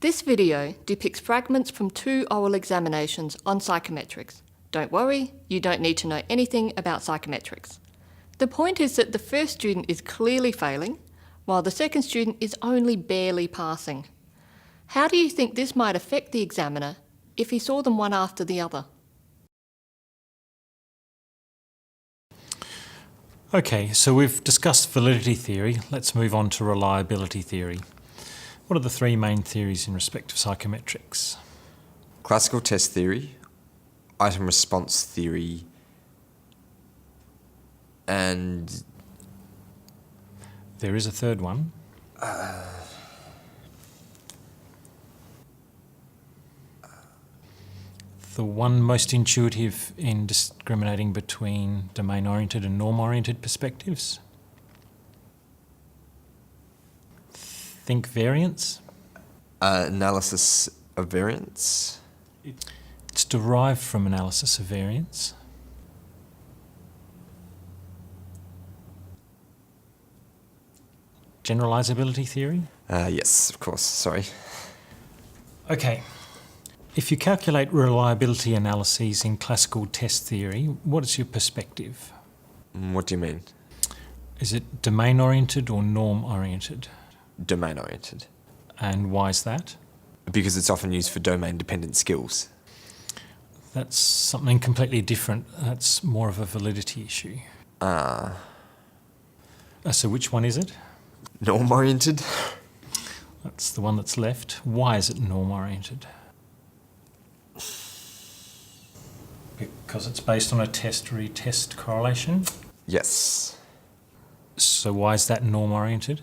This video depicts fragments from 2 oral examinations on psychometrics. Don't worry, you don't need to know anything about psychometrics. The point is that the first student is clearly failing, while the second student is only barely passing. How do you think this might affect the examiner if he saw them one after the other? Okay, so we've discussed validity theory. Let's move on to reliability theory. What are the 3 main theories in respect of psychometrics? Classical test theory, item response theory, and There is a third one. The one most intuitive in discriminating between domain-oriented and norm-oriented perspectives. Think variance. analysis of variance. It's derived from analysis of variance. Generalizability theory. Yes, of course, sorry. Okay. If you calculate reliability analyses in classical test theory, what is your perspective? What do you mean? Is it domain-oriented or norm-oriented? Domain-oriented. And why is that? Because it's often used for domain-dependent skills. That's something completely different. That's more of a validity issue. So which one is it? Norm-oriented? That's the one that's left. Why is it norm-oriented? Because it's based on a test-retest correlation? Yes. So why is that norm-oriented?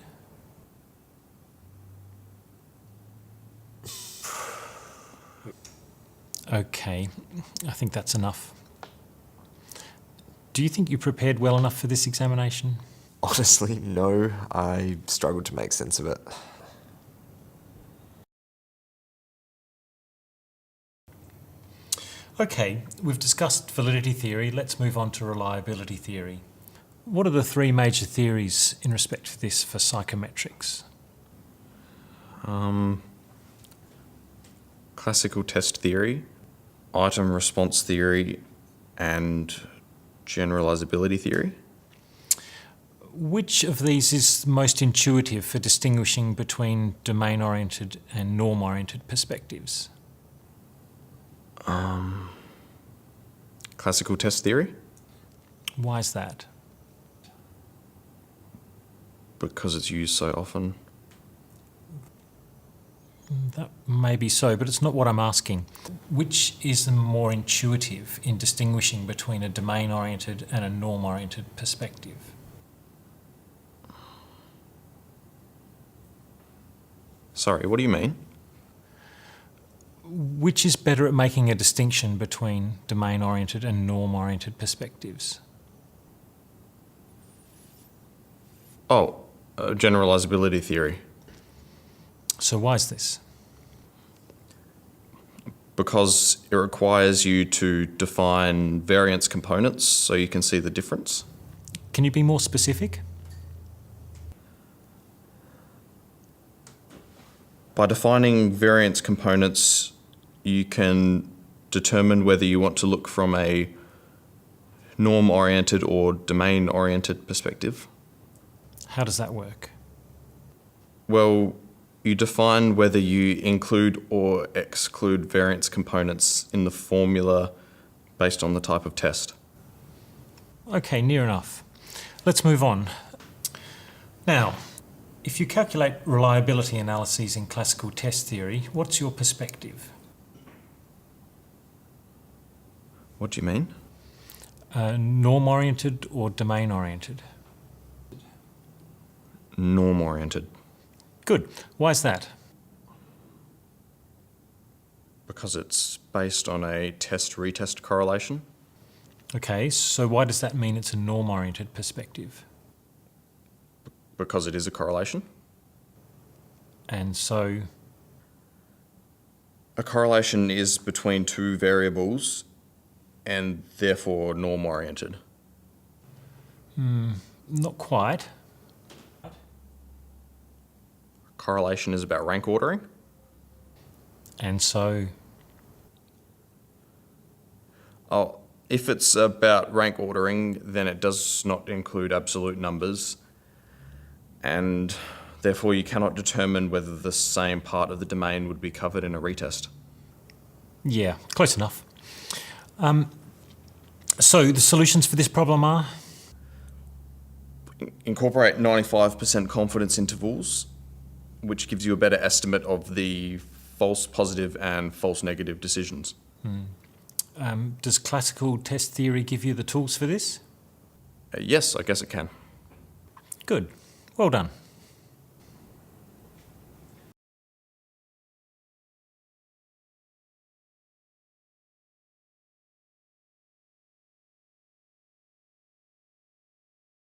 Okay, I think that's enough. Do you think you prepared well enough for this examination? Honestly, no. I struggled to make sense of it. Okay, we've discussed validity theory. Let's move on to reliability theory. What are the 3 major theories in respect to this for psychometrics? Classical test theory, item response theory, and generalizability theory. Which of these is most intuitive for distinguishing between domain-oriented and norm-oriented perspectives? Classical test theory, Why is that? because it's used so often. That may be so, but it's not what I'm asking. Which is the more intuitive in distinguishing between a domain-oriented and a norm-oriented perspective? Sorry, what do you mean? Which is better at making a distinction between domain-oriented and norm-oriented perspectives? Oh, generalizability theory. So why is this? Because it requires you to define variance components so you can see the difference. Can you be more specific? By defining variance components, you can determine whether you want to look from a norm-oriented or domain-oriented perspective. How does that work? Well, you define whether you include or exclude variance components in the formula based on the type of test. Okay, near enough. Let's move on. Now, if you calculate reliability analyses in classical test theory, what's your perspective? What do you mean? Norm-oriented or domain-oriented? Norm-oriented. Good. Why is that? Because it's based on a test-retest correlation. Okay, so why does that mean it's a norm-oriented perspective? Because it is a correlation. And so, A correlation is between 2 variables and therefore norm-oriented. not quite. Correlation is about rank ordering. And so, Oh, if it's about rank ordering, then it does not include absolute numbers, and therefore you cannot determine whether the same part of the domain would be covered in a retest. yeah, close enough. So the solutions for this problem are? Incorporate 95% confidence intervals, which gives you a better estimate of the false positive and false negative decisions. Does classical test theory give you the tools for this? Yes, I guess it can. Good. Well done.